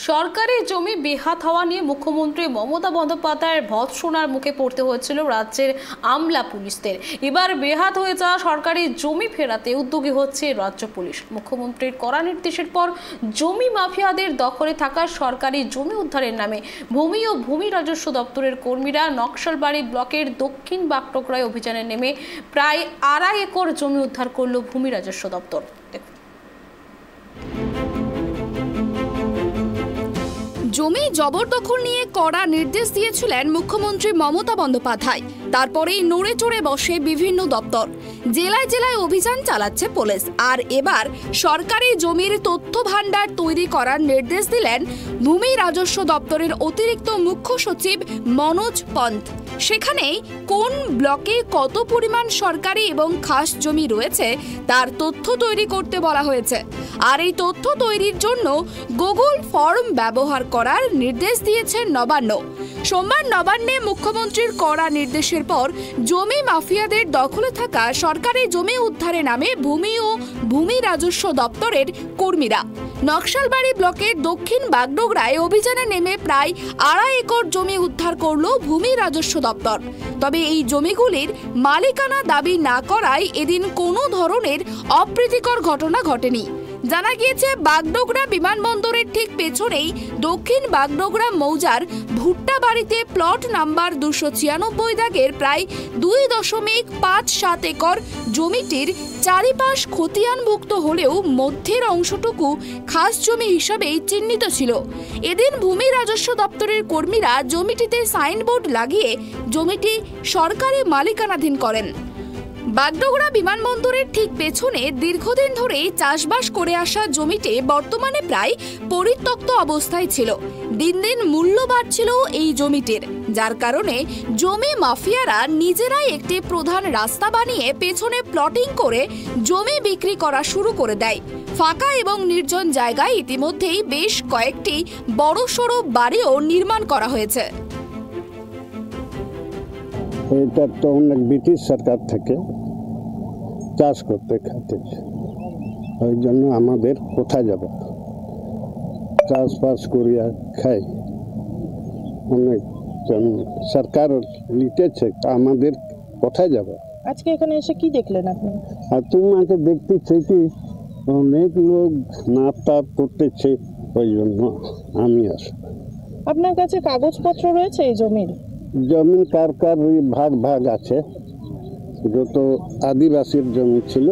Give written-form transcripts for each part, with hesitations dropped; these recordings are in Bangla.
সরকারি জমি বেহাত হওয়া নিয়ে মুখ্যমন্ত্রী মমতা বন্দ্যোপাধ্যায়ের ভৎসনার মুখে পড়তে হয়েছিল রাজ্যের আমলা পুলিশদের। এবার বেহাত হয়ে যাওয়া সরকারি জমি ফেরাতে উদ্যোগী হচ্ছে রাজ্য পুলিশ। মুখ্যমন্ত্রীর কড়া নির্দেশের পর জমি মাফিয়াদের দখলে থাকা সরকারি জমি উদ্ধারের নামে ভূমি ও ভূমি রাজস্ব দপ্তরের কর্মীরা নকশালবাড়ি ব্লকের দক্ষিণ বাগডোগরায় অভিযানে নেমে প্রায় 2.5 একর জমি উদ্ধার করল ভূমি রাজস্ব দপ্তর। জমি জবরদখল নিয়ে কড়া নির্দেশ দিয়েছিলেন মুখ্যমন্ত্রী মমতা বন্দ্যোপাধ্যায়। তারপরেই নড়ে চড়ে বসে বিভিন্ন দপ্তর, জেলায় জেলায় অভিযান চালাচ্ছে পুলিশ। আর এবার সরকারি জমির তথ্য ভাণ্ডার তৈরি করার নির্দেশ দিলেন ভূমি রাজস্ব দপ্তরের অতিরিক্ত মুখ্য সচিব মনোজ পন্ত। সেখানে কোন ব্লকে কত পরিমাণ সরকারি এবং খাস জমি রয়েছে তার তথ্য তৈরি করতে বলা হয়েছে। আর এই তথ্য তৈরির জন্য গুগল ফর্ম ব্যবহার করার নির্দেশ দিয়েছে নবান্ন। সোমবার নবান্নে মুখ্যমন্ত্রীর কড়া নির্দেশের পর জমি মাফিয়াদের দখলে থাকা সরকারি জমি উদ্ধারে নামে ভূমি ও ভূমি রাজস্ব দপ্তরের কর্মীরা নকশালবাড়ি ব্লকের দক্ষিণ বাগডোগরায় অভিযানে নেমে প্রায় 2.5 একর জমি উদ্ধার করল ভূমি রাজস্ব দপ্তর। তবে এই জমিগুলির মালিকানা দাবি না করায় এদিন কোনো ধরনের অপ্রীতিকর ঘটনা ঘটেনি। জানা গিয়েছে বাগডোগরা বিমানবন্দরের ঠিক পেছনেই দক্ষিণ বাগডোগরা মৌজার ভুট্টা বাড়িতে প্লট নাম্বার 296 দাগের প্রায় 2.57 একর জমিটির চারিপাশ খতিয়ানভুক্ত হলেও মধ্যের অংশটুকু খাস জমি হিসাবেই চিহ্নিত ছিল। এদিন ভূমি রাজস্ব দপ্তরের কর্মীরা জমিটিতে সাইনবোর্ড লাগিয়ে জমিটি সরকারি মালিকানাধীন করেন। বাগডোগরা বিমানবন্দরের ঠিক পেছনে দীর্ঘদিন ধরে চাষবাস করে আসা জমিটি বর্তমানে প্রায় পরিত্যক্ত অবস্থায় ছিল। দিন দিন মূল্য বাড়ছিল এই জমিটির, যার কারণে জমি মাফিয়ারা নিজেরাই একটি প্রধান রাস্তা বানিয়ে পেছনে প্লটিং করে জমি বিক্রি করা শুরু করে দেয়। ফাঁকা এবং নির্জন জায়গায় ইতিমধ্যেই বেশ কয়েকটি বড়সড় বাড়িও নির্মাণ করা হয়েছে। এটা তো অনেক ব্রিটিশ সরকার থেকে চাষ করতে খাতে, ওই জন্য আমাদের কোথায় যাব, চাষবাস করিয়া খাই। অনেক সরকার লিটেছে, আমাদের কোথায় যাব। আজকে এখানে এসে কি দেখলেন আপনি? আর তোমাকে দেখতেছি কি অনেক লোক নাস্তা করতেছে, ওই জন্য আমি আসি। আপনার কাছে কাগজপত্র রয়েছে এই জমির? জমিন কার কার ভাগ ভাগ আছে, যত আদিবাসীর জমি ছিল।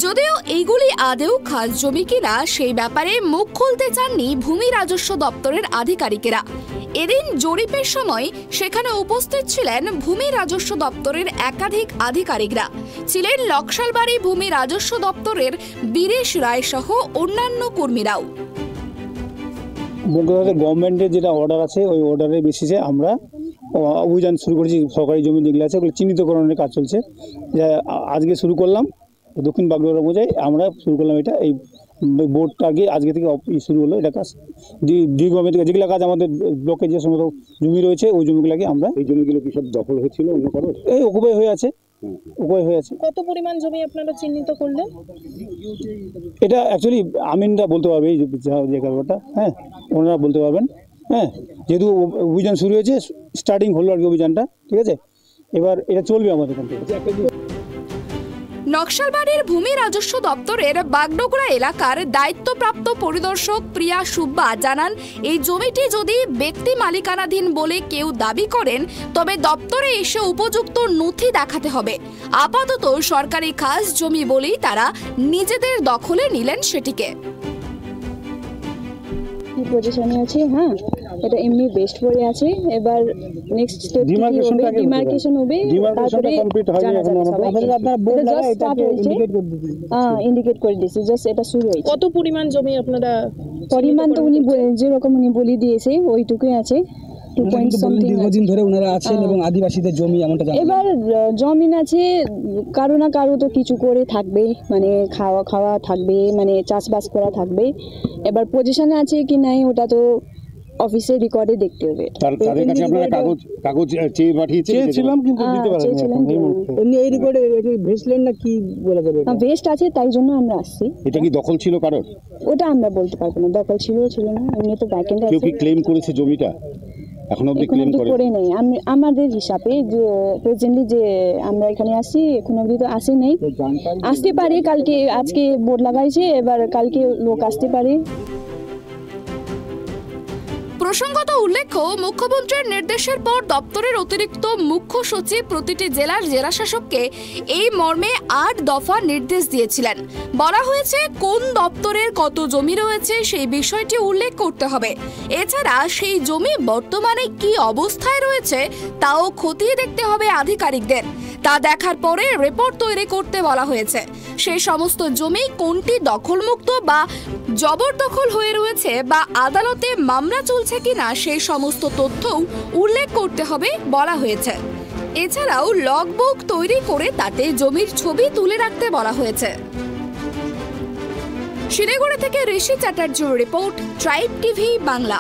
যদিও এইগুলি আদেও খাস জমি কিনা সেই ব্যাপারে মুখ খুলতে চাননি ভূমি রাজস্ব দপ্তরের আধিকারিকেরা। এদিন জরিপের সময় সেখানে উপস্থিত ছিলেন ভূমি রাজস্ব দপ্তরের একাধিক আধিকারিকরা, ছিলেন নকশালবাড়ি ভূমি রাজস্ব দপ্তরের বীরেশ রায় সহ অন্যান্য কর্মীরাও। গভর্নমেন্টের যেটা অর্ডার আছে ওই অর্ডারের বেসিসে আমরা অভিযান শুরু করেছি। সরকারি জমি যেগুলো আছে ওগুলো চিহ্নিতকরণের কাজ চলছে। আজকে শুরু করলাম দক্ষিণ বাগডোগরা বোঝায়, আমরা শুরু করলাম এটা। এই বোর্ডটা আগে আজকে থেকে শুরু হলো এটা কাজ। দীর্ঘমেয়াদী যেগুলো কাজ আমাদের ব্লকে যে সমস্ত জমি রয়েছে ওই জমিগুলোকে আমরা, এই জমিগুলো কি সব দখল হয়েছিল অন্য কারো? এই অকুপাই হয়ে আছে, উপায় হয়ে আছে। কত পরিমাণ জমি আপনারা চিহ্নিত করলেন? এটা অ্যাকচুয়ালি আমিনরা বলতে পারবে, এই যে ব্যাপারটা, হ্যাঁ ওনারা বলতে পারবেন। হ্যাঁ, যেহেতু অভিযান শুরু হয়েছে, স্টার্টিং হলো আর কি অভিযানটা, ঠিক আছে? এবার এটা চলবে আমাদের এখান থেকে। নকশালবাড়ির ভূমি রাজস্ব দপ্তরের বাগডোগরা এলাকার দায়িত্বপ্রাপ্ত পরিদর্শক প্রিয়া সুব্বা জানান, এই জমিটি যদি ব্যক্তি মালিকানাধীন বলে কেউ দাবি করেন তবে দপ্তরে এসে উপযুক্ত নথি দেখাতে হবে। আপাতত সরকারি খাস জমি বলেই তারা নিজেদের দখলে নিলেন সেটিকে। কি পজিশনে আছে? হ্যাঁ, এটা এমনি বেস্ট পড়ে আছে। এবার নেক্সট স্টেপ ডিমার্কেশন হবে, তারপরে কমপ্লিট হয়। এখন আপনারা বোর্ড লাগায় এটাকে ইন্ডিকেট করে দিয়েছি। ইন্ডিকেট করে দিয়েছি, জাস্ট এটা শুরু হয়েছে। কত পরিমাণ জমি আপনারা? পরিমাণ তো উনি যেরকম উনি বলে দিয়েছে ওইটুকুই আছে। দীর্ঘদিন ধরে ওনারা আছেন এবং আদিবাসীদের জমি এমনটা। এবার জমিন আছে, কারো না কারো তো কিছু করে থাকবে, মানে খাওয়া থাকবে, মানে চাষবাস করা থাকবে। এবার পজিশনে আছে কি নাই ওটা তো অফিসের রেকর্ডে দেখতে হবে। তাদের কাছে আপনারা কাগজ চেয়ে পাঠিয়েছিলাম কিন্তু দিতে পারেননি এখন এই মুহূর্তে। এমনি এই রেকর্ডে ভেস্টলেন না কি বলা যাবে? ভেস্ট আছে, তাই জন্য আমরা আসছি। এটা কি দখল ছিল কারোর? ওটা আমরা বলতে পারবো না, দখল ছিল না, এমনি তো ব্যাকএন্ড আছে। কেউ কি ক্লেম করেছে জমিটা? এখন অবধি ক্লেম করে নেই। আমাদের হিসাবে যে প্রেজেন্টলি যে আমরা এখানে আসি, এখন অবধি তো আসে নেই। আসতে পারে কালকে, আজকে বোর্ড লাগাইছে, এবার কালকে লোক আসতে পারে। প্রসঙ্গত উল্লেখ্য, মুখ্যমন্ত্রীর নির্দেশের পর দপ্তরের অতিরিক্ত মুখ্য সচিব প্রতিটি জেলার জেলাশাসককে এই মর্মে 8 দফা নির্দেশ দিয়েছিলেন। বলা হয়েছে কোন দপ্তরের কত জমি রয়েছে সেই বিষয়টি উল্লেখ করতে হবে। এছাড়া সেই জমি বর্তমানে কি অবস্থায় রয়েছে তাও খতিয়ে দেখতে হবে আধিকারিকদের। তা দেখার পরে রিপোর্ট তৈরি করতে বলা হয়েছে। সেই সমস্ত জমি কোনটি দখলমুক্ত বা জবরদখল হয়ে রয়েছে বা আদালতে মামলা চলছে কিনা সেই সমস্ত তথ্যও উল্লেখ করতে হবে বলা হয়েছে। এছাড়াও লগবুক তৈরি করে তাতে জমির ছবি তুলে রাখতে বলা হয়েছে। শিলিগুড়ি থেকে ঋষি চ্যাটার্জির রিপোর্ট, ট্রাইব টিভি বাংলা।